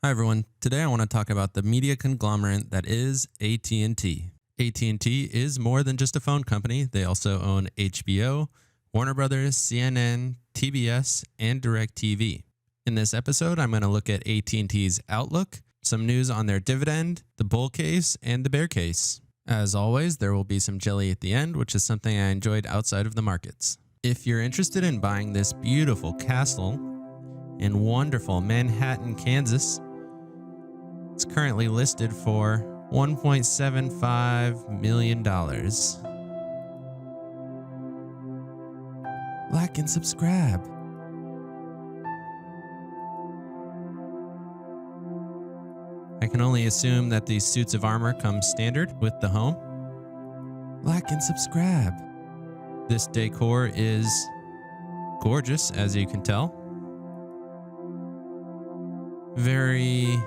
Hi everyone. Today I want to talk about the media conglomerate that is AT&T. AT&T is more than just a phone company. They also own HBO, Warner Brothers, CNN, TBS, and DirecTV. In this episode, I'm going to look at AT&T's outlook, some news on their dividend, the bull case, and the bear case. As always, there will be some jelly at the end, which is something I enjoyed outside of the markets. If you're interested in buying this beautiful castle in wonderful Manhattan, Kansas, it's currently listed for $1.75 million. Like and subscribe. I can only assume that these suits of armor come standard with the home. Like and subscribe. This decor is gorgeous, as you can tell. Very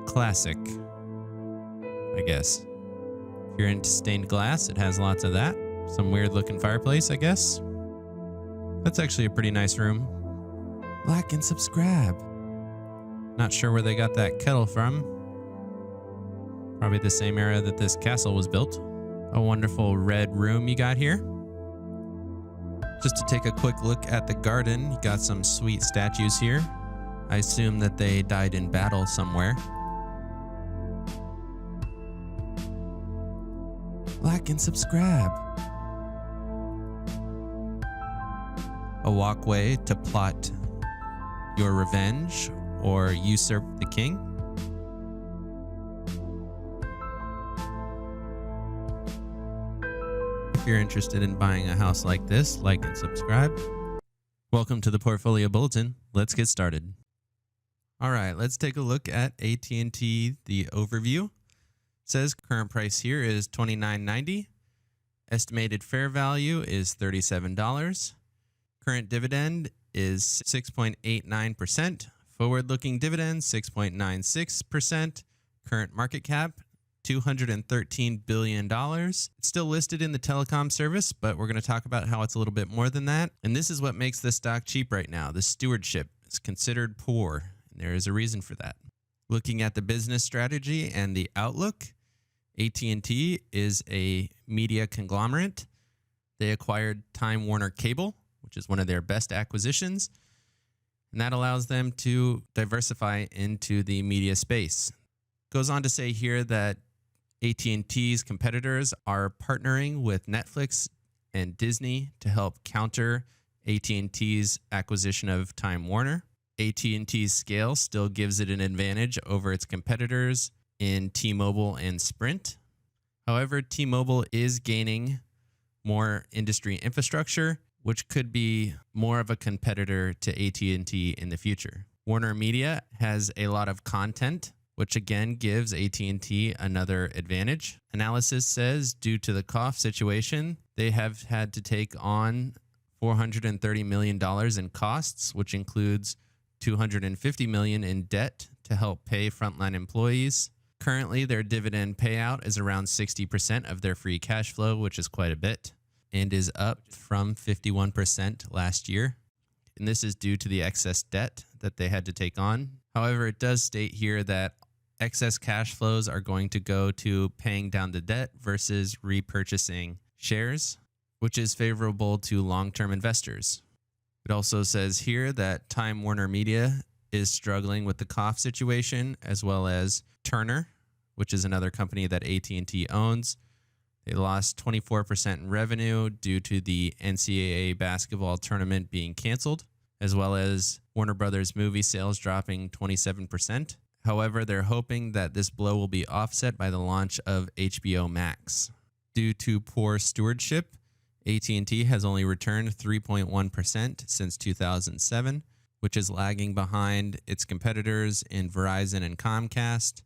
classic, I guess. If you're into stained glass, it has lots of that. Some weird looking fireplace, I guess. That's actually a pretty nice room. Like and subscribe. Not sure where they got that kettle from. Probably the same era that this castle was built. A wonderful red room you got here. Just to take a quick look at the garden, you got some sweet statues here. I assume that they died in battle somewhere. Like and subscribe. A walkway to plot your revenge or usurp the king. If you're interested in buying a house like this, like and subscribe. Welcome to the Portfolio Bulletin. Let's get started. All right, let's take a look at AT&T, the overview. It says current price here is $29.90. Estimated fair value is $37. Current dividend is 6.89%. Forward-looking dividend, 6.96%. Current market cap, $213 billion. It's still listed in the telecom service, but we're going to talk about how it's a little bit more than that. And this is what makes the stock cheap right now. The stewardship is considered poor, and there is a reason for that. Looking at the business strategy and the outlook, AT&T is a media conglomerate. They acquired Time Warner Cable, which is one of their best acquisitions, and that allows them to diversify into the media space. Goes on to say here that AT&T's competitors are partnering with Netflix and Disney to help counter AT&T's acquisition of Time Warner. AT&T's scale still gives it an advantage over its competitors in T-Mobile and Sprint. However, T-Mobile is gaining more industry infrastructure, which could be more of a competitor to AT&T in the future. Warner Media has a lot of content, which again gives AT&T another advantage. Analysis says due to the cough situation, they have had to take on $430 million in costs, which includes $250 million in debt to help pay frontline employees. Currently, their dividend payout is around 60% of their free cash flow, which is quite a bit, and is up from 51% last year. And this is due to the excess debt that they had to take on. However, it does state here that excess cash flows are going to go to paying down the debt versus repurchasing shares, which is favorable to long-term investors. It also says here that Time Warner Media is struggling with the cough situation, as well as Turner, which is another company that AT&T owns. They lost 24% in revenue due to the NCAA basketball tournament being canceled, as well as Warner Brothers movie sales dropping 27%. However, they're hoping that this blow will be offset by the launch of HBO Max. Due to poor stewardship, AT&T has only returned 3.1% since 2007, which is lagging behind its competitors in Verizon and Comcast,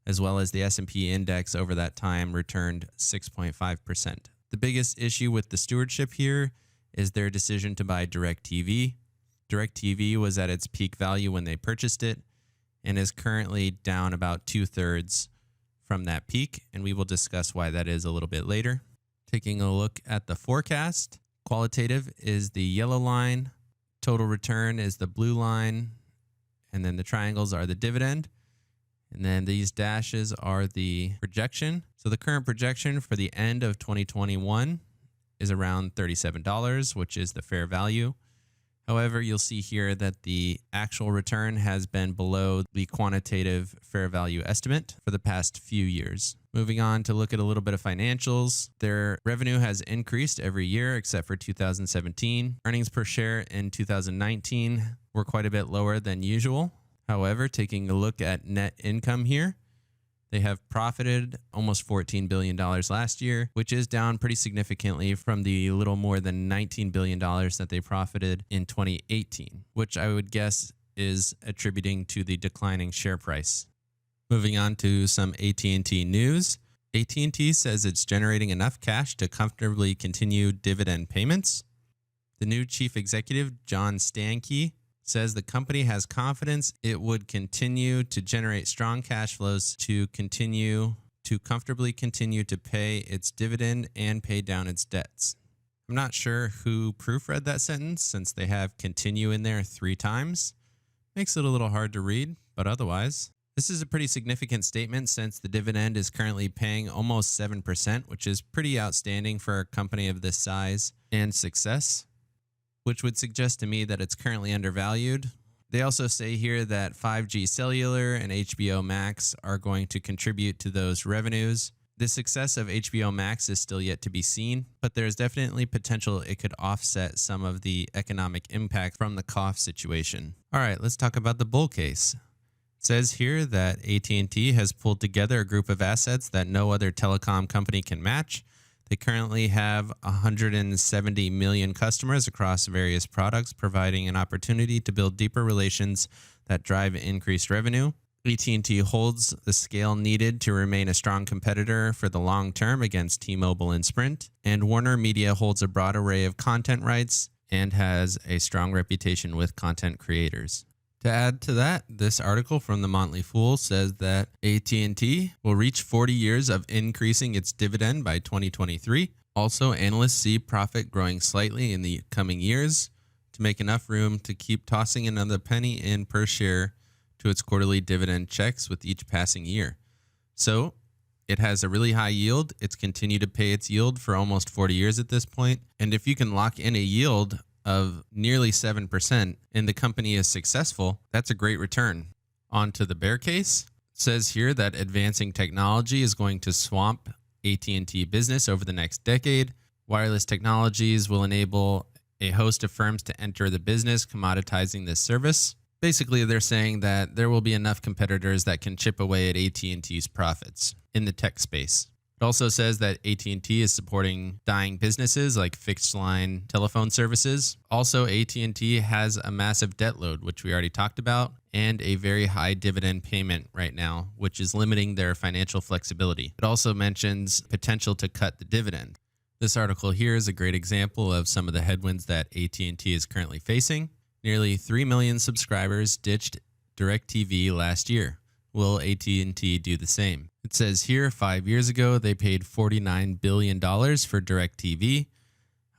as well as the S&P index over that time returned 6.5%. The biggest issue with the stewardship here is their decision to buy DirecTV. DirecTV was at its peak value when they purchased it and is currently down about 2/3 from that peak, and we will discuss why that is a little bit later. Taking a look at the forecast, qualitative is the yellow line, total return is the blue line, and then the triangles are the dividend. And then these dashes are the projection. So the current projection for the end of 2021 is around $37, which is the fair value. However, you'll see here that the actual return has been below the quantitative fair value estimate for the past few years. Moving on to look at a little bit of financials. Their revenue has increased every year except for 2017. Earnings per share in 2019 were quite a bit lower than usual. However, taking a look at net income here, they have profited almost $14 billion last year, which is down pretty significantly from the little more than $19 billion that they profited in 2018, which I would guess is attributing to the declining share price. Moving on to some AT&T news. AT&T says it's generating enough cash to comfortably continue dividend payments. The new chief executive, John Stankey, says the company has confidence it would continue to generate strong cash flows to comfortably continue to pay its dividend and pay down its debts. I'm not sure who proofread that sentence since they have continue in there 3 times. Makes it a little hard to read, but otherwise, this is a pretty significant statement since the dividend is currently paying almost 7%, which is pretty outstanding for a company of this size and success, which would suggest to me that it's currently undervalued. They also say here that 5G cellular and HBO Max are going to contribute to those revenues. The success of HBO Max is still yet to be seen, but there's definitely potential it could offset some of the economic impact from the cough situation. All right, let's talk about the bull case. It says here that AT&T has pulled together a group of assets that no other telecom company can match. They currently have 170 million customers across various products, providing an opportunity to build deeper relations that drive increased revenue. AT&T holds the scale needed to remain a strong competitor for the long term against T-Mobile and Sprint, and Warner Media holds a broad array of content rights and has a strong reputation with content creators. To add to that, this article from the Motley Fool says that AT&T will reach 40 years of increasing its dividend by 2023. Also, analysts see profit growing slightly in the coming years to make enough room to keep tossing another penny in per share to its quarterly dividend checks with each passing year. So, it has a really high yield. It's continued to pay its yield for almost 40 years at this point. And if you can lock in a yield of nearly 7% and the company is successful, that's a great return. On to the bear case. It says here that advancing technology is going to swamp AT&T business over the next decade. Wireless technologies will enable a host of firms to enter the business, commoditizing this service. Basically, they're saying that there will be enough competitors that can chip away at AT&T's profits in the tech space. It also says that AT&T is supporting dying businesses like fixed line telephone services. Also, AT&T has a massive debt load, which we already talked about, and a very high dividend payment right now, which is limiting their financial flexibility. It also mentions potential to cut the dividend. This article here is a great example of some of the headwinds that AT&T is currently facing. Nearly 3 million subscribers ditched DirecTV last year. Will AT&T do the same? It says here 5 years ago, they paid $49 billion for DirecTV.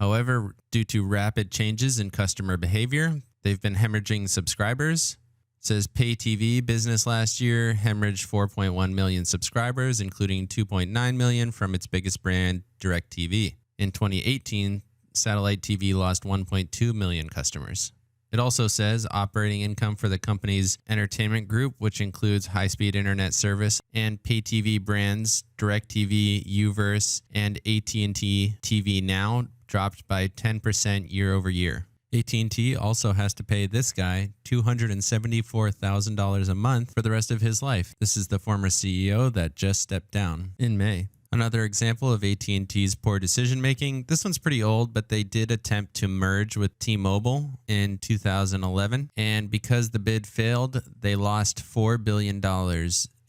However, due to rapid changes in customer behavior, they've been hemorrhaging subscribers. It says pay TV business last year hemorrhaged 4.1 million subscribers, including 2.9 million from its biggest brand, DirecTV. In 2018, satellite TV lost 1.2 million customers. It also says operating income for the company's entertainment group, which includes high-speed internet service and pay TV brands DirecTV, Uverse, and AT&T TV Now, dropped by 10% year over year. AT&T also has to pay this guy $274,000 a month for the rest of his life. This is the former CEO that just stepped down in May. Another example of AT&T's poor decision-making. This one's pretty old, but they did attempt to merge with T-Mobile in 2011. And because the bid failed, they lost $4 billion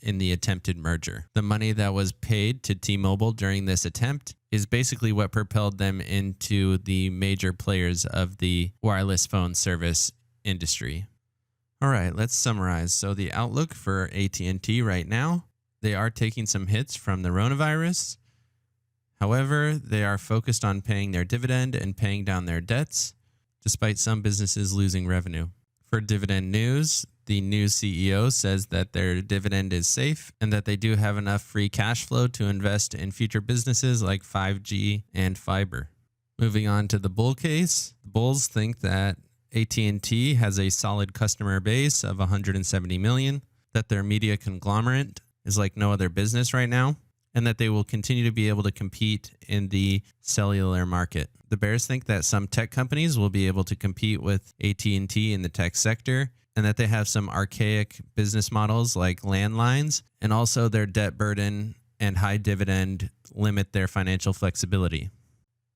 in the attempted merger. The money that was paid to T-Mobile during this attempt is basically what propelled them into the major players of the wireless phone service industry. All right, let's summarize. So the outlook for AT&T right now, they are taking some hits from the coronavirus. However, they are focused on paying their dividend and paying down their debts, despite some businesses losing revenue. For dividend news, the new CEO says that their dividend is safe and that they do have enough free cash flow to invest in future businesses like 5G and fiber. Moving on to the bull case, the bulls think that AT&T has a solid customer base of 170 million, that their media conglomerate is like no other business right now, and that they will continue to be able to compete in the cellular market. The bears think that some tech companies will be able to compete with AT&T in the tech sector, and that they have some archaic business models like landlines, and also their debt burden and high dividend limit their financial flexibility.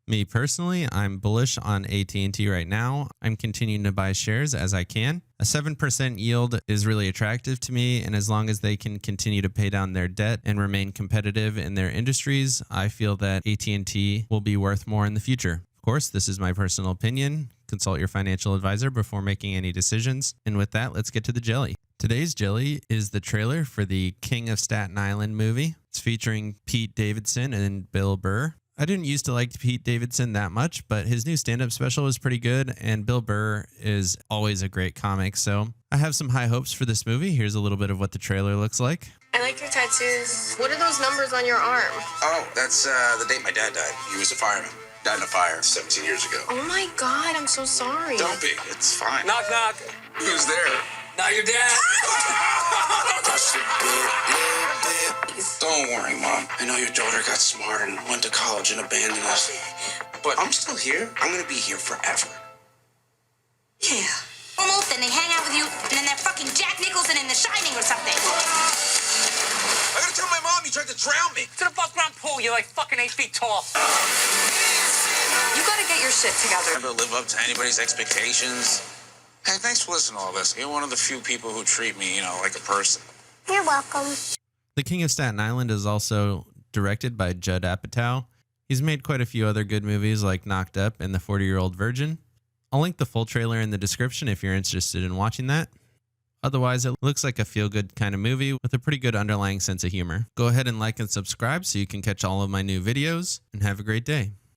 Me personally, I'm bullish on AT&T right now. I'm continuing to buy shares as I can. A 7% yield is really attractive to me, and as long as they can continue to pay down their debt and remain competitive in their industries, I feel that AT&T will be worth more in the future. Of course, this is my personal opinion. Consult your financial advisor before making any decisions. And with that, let's get to the jelly. Today's jelly is the trailer for the King of Staten Island movie. It's featuring Pete Davidson and Bill Burr. I didn't used to like Pete Davidson that much, but his new stand-up special was pretty good, and Bill Burr is always a great comic, so I have some high hopes for this movie. Here's a little bit of what the trailer looks like. I like your tattoos. What are those numbers on your arm? Oh, that's the date my dad died. He was a fireman. Died in a fire 17 years ago. Oh my God, I'm so sorry. Don't be. It's fine. Knock, knock. Who's there? Not your dad. Don't worry, Mom. I know your daughter got smart and went to college and abandoned us. But I'm still here. I'm going to be here forever. Yeah. Almost, and they hang out with you, and then they're fucking Jack Nicholson in The Shining or something. I gotta tell my mom you tried to drown me. To the above ground pool, you're like fucking 8 feet tall. You gotta get your shit together. Never live up to anybody's expectations. Hey, thanks for listening to all this. You're one of the few people who treat me, like a person. You're welcome. The King of Staten Island is also directed by Judd Apatow. He's made quite a few other good movies like Knocked Up and The 40-Year-Old Virgin. I'll link the full trailer in the description if you're interested in watching that. Otherwise, it looks like a feel-good kind of movie with a pretty good underlying sense of humor. Go ahead and like and subscribe so you can catch all of my new videos, and have a great day.